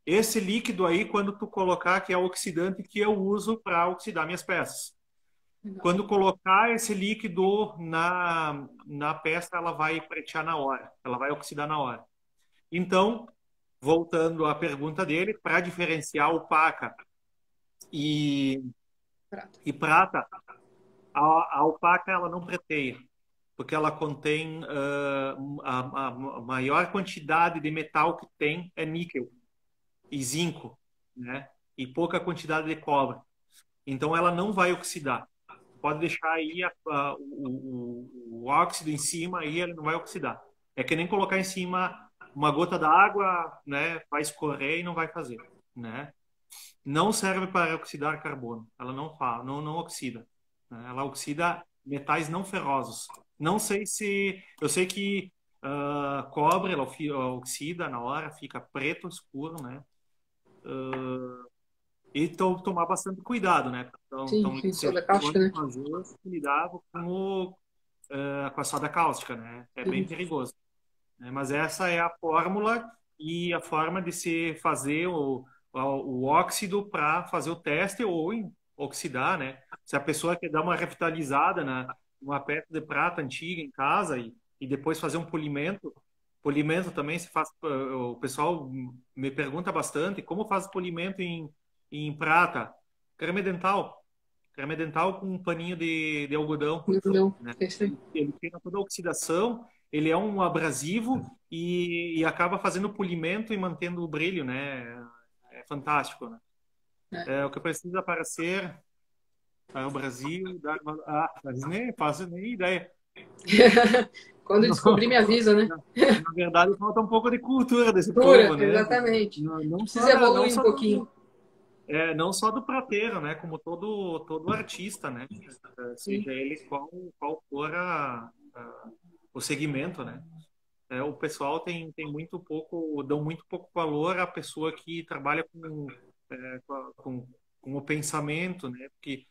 Esse líquido aí, quando tu colocar, que é o oxidante que eu uso para oxidar minhas peças. Quando colocar esse líquido na peça, ela vai pretear na hora, ela vai oxidar na hora. Então, voltando à pergunta dele, para diferenciar opaca e, Prata. e prata, a opaca ela não preteia, porque ela contém a maior quantidade de metal que tem é níquel e zinco, né? E pouca quantidade de cobre. Então, ela não vai oxidar. Pode deixar aí o óxido em cima e ele não vai oxidar. É que nem colocar em cima uma gota d'água, né? Vai escorrer e não vai fazer, né? Não serve para oxidar carbono. Ela não oxida, né? Ela oxida metais não ferrosos. Não sei se... Eu sei que cobre, ela oxida na hora, fica preto escuro, né? e tomar bastante cuidado, né? Sim, sim, soda cáustica, né? Fazer, lidar com a soda cáustica, né? É bem perigoso. Né? Mas essa é a fórmula e a forma de se fazer o óxido para fazer o teste ou oxidar, né? Se a pessoa quer dar uma revitalizada numa peça de prata antiga em casa e depois fazer um polimento, polimento também se faz. O pessoal me pergunta bastante como faz polimento em prata. Creme dental. Creme dental com um paninho de algodão. Não, Né? Ele tem toda a oxidação, ele é um abrasivo e acaba fazendo polimento e mantendo o brilho, né? É fantástico, né? É o que precisa aparecer para o Brasil. Mas nem faço nem ideia. Quando descobrir, me avisa, né? Na verdade, falta um pouco de cultura desse Cultura, povo, né? exatamente. Não Precisa evoluir um pouquinho. Não só do prateiro, né? Como todo artista, né? Seja ele qual for o segmento, né? O pessoal tem muito pouco, dão muito pouco valor à pessoa que trabalha com o pensamento, né? Porque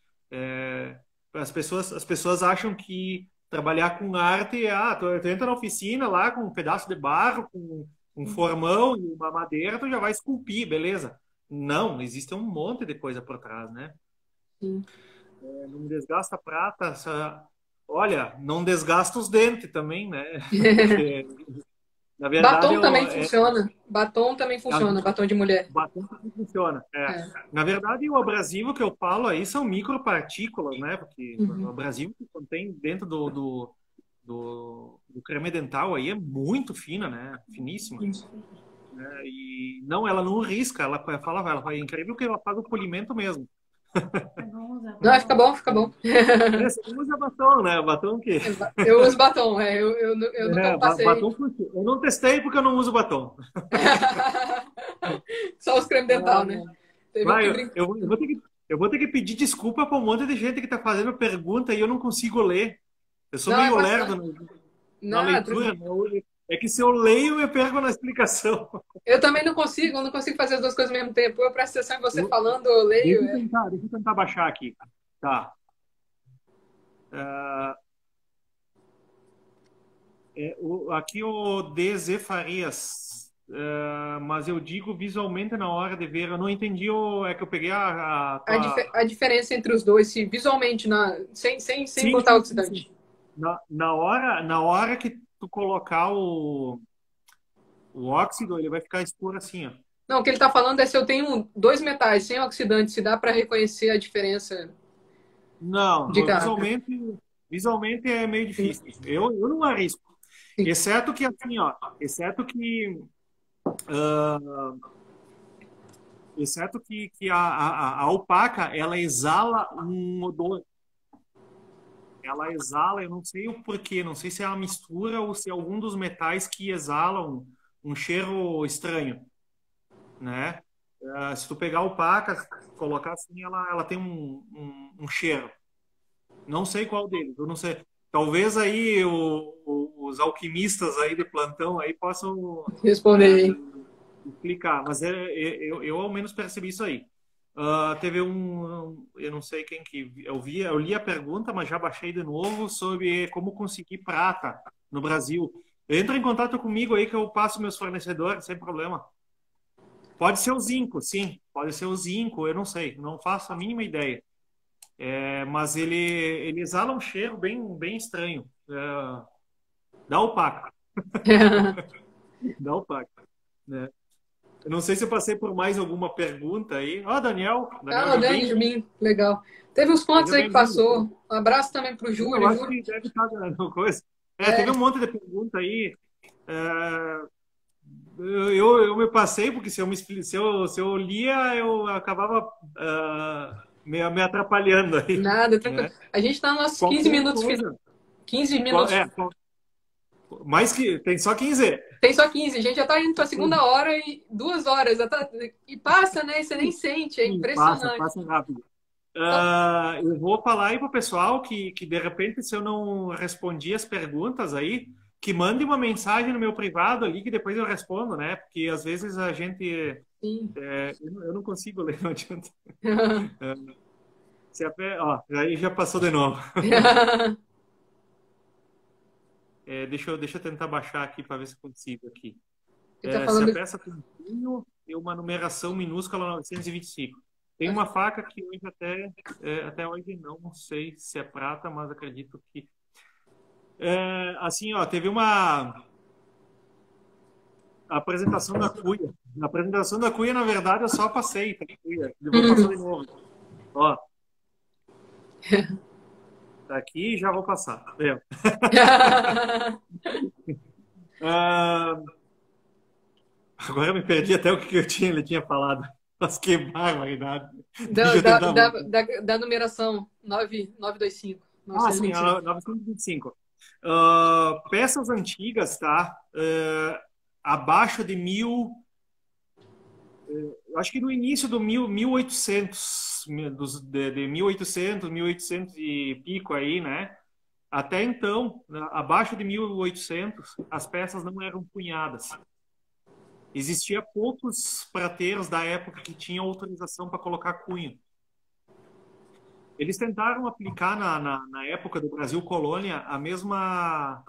as pessoas acham que trabalhar com arte tu entra na oficina lá com um pedaço de barro, com um formão e uma madeira, tu já vai esculpir, beleza? Não, existe um monte de coisa por trás, né? Sim. Não desgasta a prata, olha, não desgasta os dentes também, né? Porque, na verdade, batom também funciona. Batom também funciona, batom de mulher. Batom também funciona. Na verdade, o abrasivo que eu falo aí são micropartículas, né? Porque o abrasivo que contém dentro do creme dental aí é muito fina, né? Finíssima. E não, ela não risca, ela é incrível que ela faz o polimento mesmo. Não, fica bom, fica bom. Você usa batom, né? Batom que... Eu uso batom, eu nunca passei. Batom, eu não testei porque eu não uso batom. Só os creme dental, né? Eu vou ter que pedir desculpa para um monte de gente que está fazendo pergunta e eu não consigo ler. Eu sou meio lerdo na leitura. É que se eu leio, eu perco na explicação. Eu também não consigo fazer as duas coisas ao mesmo tempo. Eu presto atenção em você falando, eu leio. Deixa eu tentar baixar aqui. Tá. Aqui o DZ Farias. Mas eu digo visualmente na hora de ver. Eu não entendi, é que eu peguei a diferença entre os dois, se visualmente, sem botar o oxidante. Na hora que tu colocar o óxido, ele vai ficar escuro assim, ó. Não, o que ele está falando é se eu tenho dois metais sem oxidante, se dá para reconhecer a diferença. Não, visualmente é meio difícil. Eu não arrisco. Sim. Exceto que assim, ó, exceto que a alpaca, ela exala um odor. Ela exala, eu não sei o porquê, não sei se é uma mistura ou se é algum dos metais que exalam um cheiro estranho, né? Se tu pegar a alpaca, colocar assim, ela tem um cheiro. Não sei qual deles, eu não sei. Talvez aí os alquimistas aí de plantão aí possam responder, explicar, mas eu ao menos percebi isso aí. Teve eu não sei quem que eu li a pergunta, mas já baixei de novo sobre como conseguir prata no Brasil. Entra em contato comigo aí que eu passo meus fornecedores sem problema. Pode ser o zinco, sim, pode ser o zinco, eu não sei, não faço a mínima ideia. Mas ele exala um cheiro bem estranho. Da alpaca. Da alpaca, né? Eu não sei se eu passei por mais alguma pergunta aí. Daniel. Daniel, legal. Teve uns pontos aí que passou. Um abraço também para o Júlio. Eu acho que deve estar dando coisa. Teve um monte de pergunta aí. Eu me passei, porque se eu lia, eu acabava me atrapalhando aí. Nada, tranquilo. A gente está nos nossos 15 minutos. 15 minutos. Mais que tem só 15. Tem só 15. A gente já está indo para a segunda hora e 2 horas. E passa, né? Você nem sente. É impressionante. Passa rápido. Eu vou falar aí para o pessoal que de repente, se eu não respondi as perguntas aí, que mande uma mensagem no meu privado ali que depois eu respondo, né? Porque às vezes a gente... eu não consigo ler, não adianta. Ó, aí já passou de novo. Deixa eu tentar baixar aqui para ver se eu consigo aqui. Se a peça tem um punho e uma numeração minúscula 925. Tem uma faca que hoje até hoje não sei se é prata, mas acredito que... assim, ó, teve uma apresentação da cuia. Na apresentação da cuia, na verdade, eu só passei. Tá? Eu vou passar de novo. Ó. Tá aqui e já vou passar. Agora eu me perdi até o que ele tinha falado. Mas que barbaridade. Da numeração 925. Sim, 925. Peças antigas, tá? Abaixo de 1000... acho que no início do 1800, de 1800, 1800 e pico aí, né? Até então, abaixo de 1800, as peças não eram punhadas. Existia poucos prateiros da época que tinham autorização para colocar cunho. Eles tentaram aplicar na época do Brasil colônia a mesma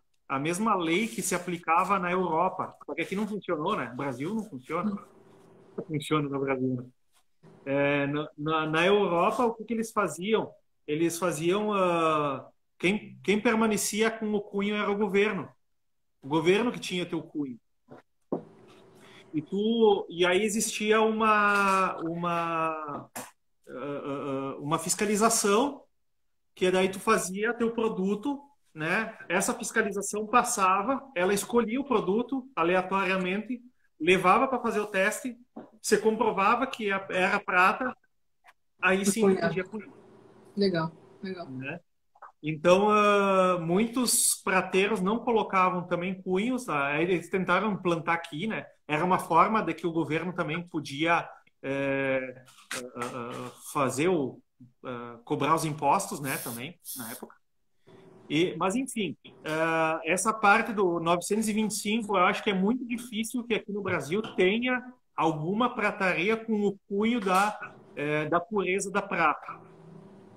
lei que se aplicava na Europa, porque aqui não funcionou, né? No Brasil não funciona. Não funciona no Brasil. Na Europa, o que eles faziam? Eles faziam... quem permanecia com o cunho era o governo. O governo que tinha teu cunho. E aí existia uma fiscalização, que daí tu fazia teu produto, né? Essa fiscalização passava, ela escolhia o produto aleatoriamente, levava para fazer o teste, você comprovava que era prata, aí sim podia punhar. Legal. Né? Então, muitos prateiros não colocavam também cunhos, tá? Eles tentaram plantar aqui, né? Era uma forma de que o governo também podia cobrar os impostos, né? Também, na época. Mas, enfim, essa parte do 925, eu acho que é muito difícil que aqui no Brasil tenha alguma prataria com o cunho da pureza da prata.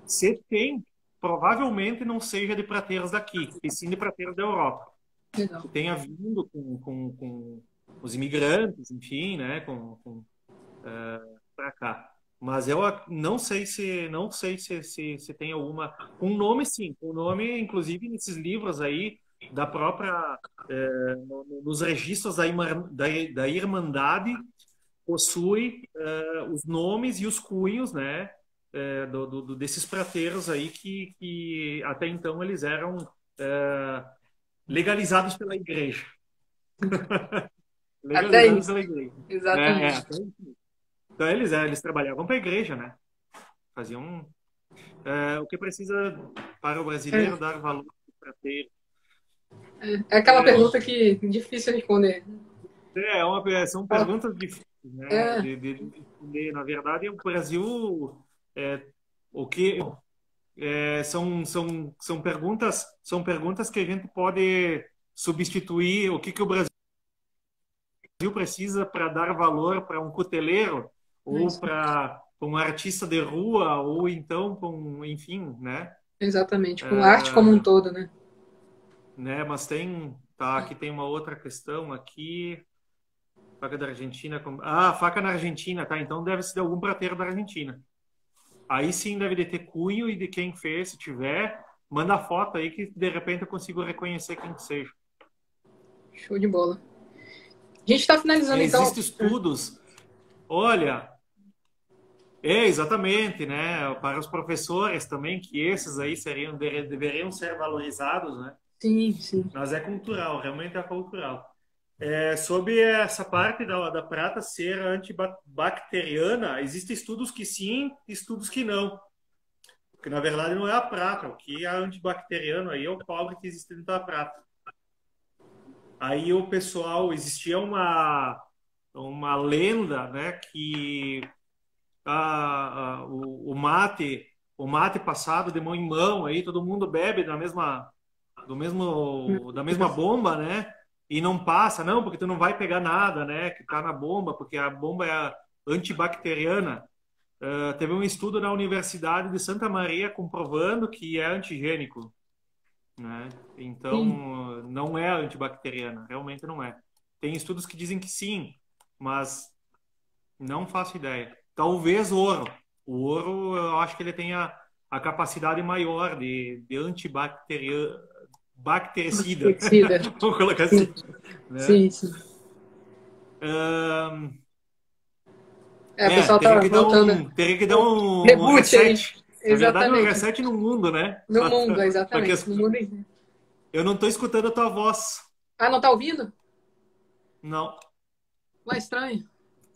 Se tem, provavelmente não seja de prateiros daqui, e sim de prateiros da Europa. Legal. Que tenha vindo com os imigrantes, enfim, né, para cá. Mas eu não sei se tem alguma... Um nome, sim. Um nome, inclusive, nesses livros aí, da própria... nos registros da Irmandade, possui os nomes e os cunhos, né, desses prateiros aí que até então eles eram legalizados pela igreja. Legalizados pela igreja. Exatamente. Então eles trabalhavam para a igreja, né? Faziam o que precisa para o brasileiro dar valor para prateiro. É aquela pergunta que é difícil responder. São perguntas difíceis, né? De responder. Na verdade, o Brasil são perguntas que a gente pode substituir. O que o Brasil precisa para dar valor para um cuteleiro ou para um artista de rua ou então enfim, né? Exatamente, com arte como um todo, né? Mas aqui tem uma outra questão aqui. Faca da Argentina. Faca na Argentina, tá? Então deve ser de algum prateiro da Argentina. Aí sim deve de ter cunho e de quem fez, se tiver, manda a foto aí que de repente eu consigo reconhecer quem que seja. Show de bola. A gente está finalizando então. Existem estudos. Olha, exatamente, né? Para os professores também, que esses aí deveriam ser valorizados, né? Sim. Mas é cultural, realmente é cultural. Sobre essa parte da prata ser antibacteriana, existem estudos que sim, estudos que não. Porque, na verdade, não é a prata. O que é antibacteriano aí é o cobre que existe dentro da prata. Aí o pessoal, existia uma lenda, né, que o mate passado de mão em mão, aí todo mundo bebe da mesma bomba, né? E não passa, não, porque tu não vai pegar nada, né? Que tá na bomba, porque a bomba é antibacteriana. Teve um estudo na Universidade de Santa Maria comprovando que é antigênico, né? Então, Sim. não é antibacteriana, realmente não é. Tem estudos que dizem que sim, mas não faço ideia. Talvez ouro. O ouro, eu acho que ele tem a capacidade maior de bactericida. Flexida. Vamos colocar Sim, assim, né? sim, sim. O pessoal tá voltando. Teria que dar um Reboot aí. reset. Na verdade, um Exatamente. reset no mundo, né? No mundo, Porque exatamente. No mundo inteiro. eu não estou escutando a tua voz. Ah, não tá ouvindo? Não. Ué, estranho.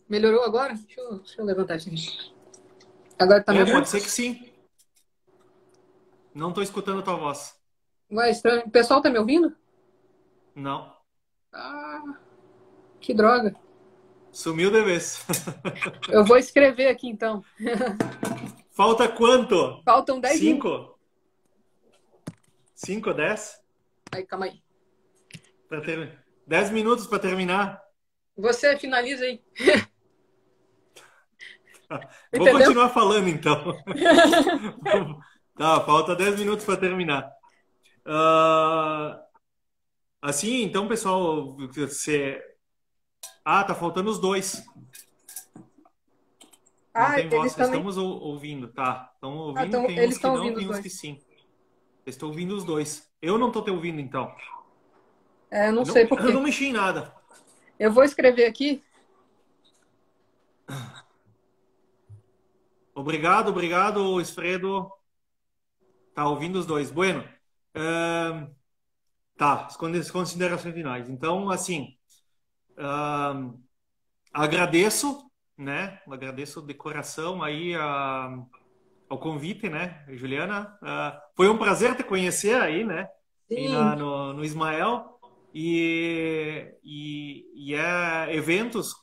Melhorou agora? Deixa eu levantar isso aqui. Agora tá me ouvindo? Pode ser que sim. Não estou escutando a tua voz. Ué, estranho. O pessoal tá me ouvindo? Não. Ah, que droga. Sumiu de vez. Eu vou escrever aqui então. Falta quanto? Faltam 10 minutos. 5? 5, 10? Aí, calma aí. 10 minutos para terminar. Você finaliza aí. Vou Entendeu? continuar falando, então. Tá, falta 10 minutos para terminar. Assim, então, pessoal, tá faltando os dois. Não tem voz, estamos ouvindo, tá? Estão ouvindo, tem uns que não, tem uns que sim. Estou ouvindo os dois. Eu não estou te ouvindo, então. Eu não sei por quê. Eu não mexi em nada. Eu vou escrever aqui. Obrigado, Esfredo. Tá ouvindo os dois. Bueno. Tá, as considerações finais. Então, assim, agradeço, né? Agradeço de coração aí ao convite, né, Juliana? Foi um prazer te conhecer aí, né? Sim. No Ismael. E eventos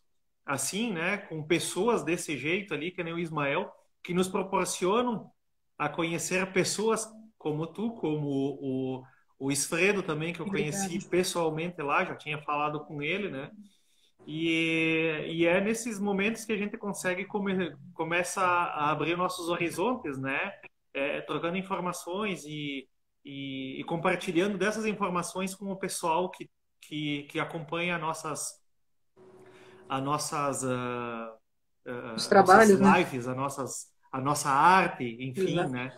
assim, né, com pessoas desse jeito ali, que nem o Ismael, que nos proporcionam a conhecer pessoas como tu, como o Esfredo também, que eu conheci pessoalmente lá, já tinha falado com ele, né? E é nesses momentos que a gente consegue começa a abrir nossos horizontes, né? Trocando informações e compartilhando dessas informações com o pessoal que acompanha os trabalhos, nossas lives, né? a nossa arte, enfim, exato, né?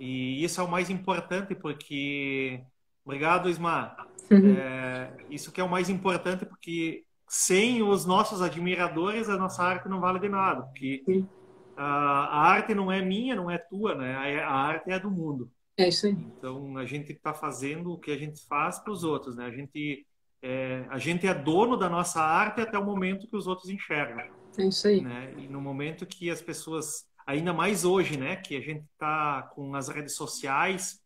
E isso é o mais importante, porque... Obrigado, Isma. Isso que é o mais importante, porque sem os nossos admiradores, a nossa arte não vale de nada, porque a arte não é minha, não é tua, né? A arte é do mundo. É isso aí. Então, a gente está fazendo o que a gente faz para os outros, né? A gente é dono da nossa arte até o momento que os outros enxergam. É isso aí. Né? E no momento que as pessoas, ainda mais hoje, né? Que a gente está com as redes sociais,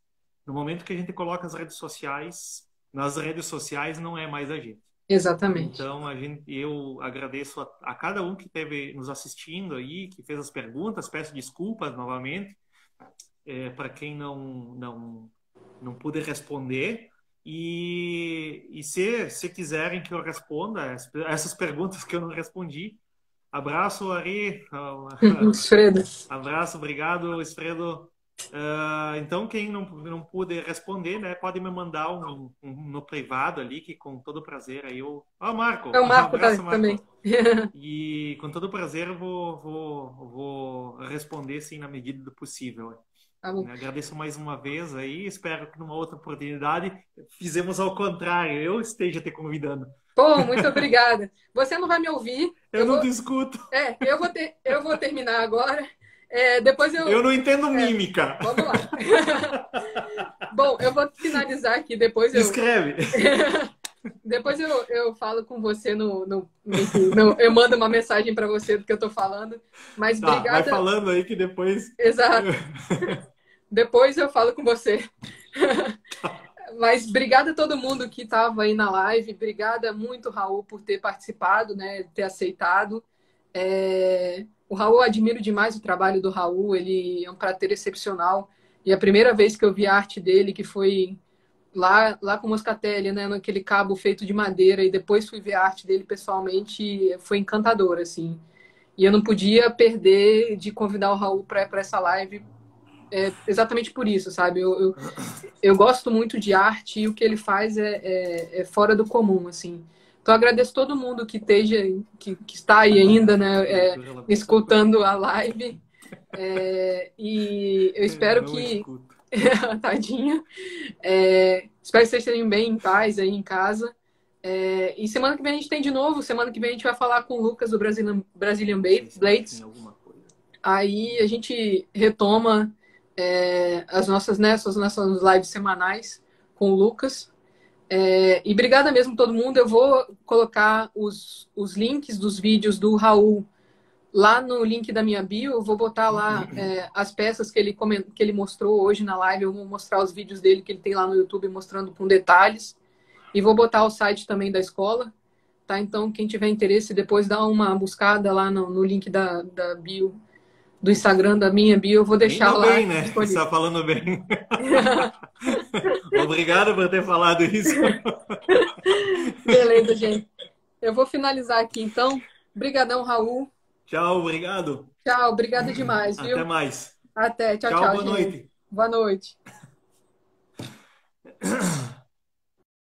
no momento que a gente coloca as redes sociais, nas redes sociais não é mais a gente. Exatamente. Então, eu agradeço a cada um que esteve nos assistindo aí, que fez as perguntas, peço desculpas novamente para quem não pude responder. E se quiserem que eu responda essas perguntas que eu não respondi, abraço, Ari. Esfredo. Abraço, obrigado, Esfredo. Então, quem não puder responder, né, pode me mandar no privado ali, que com todo prazer aí eu... Marco! O Marco abraço, Marco. Também. E com todo prazer eu vou responder, sim, na medida do possível. Agradeço mais uma vez aí, espero que numa outra oportunidade fizemos ao contrário, eu esteja te convidando. Pô, muito obrigada. Você não vai me ouvir. Eu não te escuto. Eu vou terminar agora. Depois eu não entendo mímica. Vamos lá. Bom, eu vou finalizar aqui. Depois Escreve. Depois eu falo com você eu mando uma mensagem para você do que eu tô falando. Mas obrigada. Vai falando aí que depois. Exato. Depois eu falo com você. Mas obrigada a todo mundo que estava aí na live. Obrigada muito, Raul, por ter participado, né? Ter aceitado. O Raul, eu admiro demais o trabalho do Raul. Ele é um prateiro excepcional. E a primeira vez que eu vi a arte dele, que foi lá com o Moscatelli, né, naquele cabo feito de madeira, e depois fui ver a arte dele pessoalmente, foi encantador, assim. E eu não podia perder de convidar o Raul para essa live, exatamente por isso, sabe? Eu gosto muito de arte e o que ele faz é fora do comum, assim. Então, agradeço todo mundo que esteja, que está aí ainda, né, escutando a live. E eu espero que... Tadinha. Espero que vocês estejam bem em paz aí em casa. E semana que vem a gente tem de novo. Semana que vem a gente vai falar com o Lucas do Brazilian Blades. Aí a gente retoma as nossas lives semanais com o Lucas. E obrigada mesmo a todo mundo. Eu vou colocar os links dos vídeos do Raul lá no link da minha bio. Eu vou botar lá as peças que ele mostrou hoje na live. Eu vou mostrar os vídeos dele que ele tem lá no YouTube mostrando com detalhes. E vou botar o site também da escola. Tá? Então, quem tiver interesse, depois dá uma buscada lá no link da bio, do Instagram da minha bio. Eu vou deixar lá. Bem, né? Você está falando bem. Obrigado por ter falado isso. Beleza, gente. Eu vou finalizar aqui, então. Obrigadão, Raul. Tchau, obrigado. Tchau, obrigado demais, viu? Até mais. Até, tchau, tchau. tchau, Boa gente. noite. Boa noite.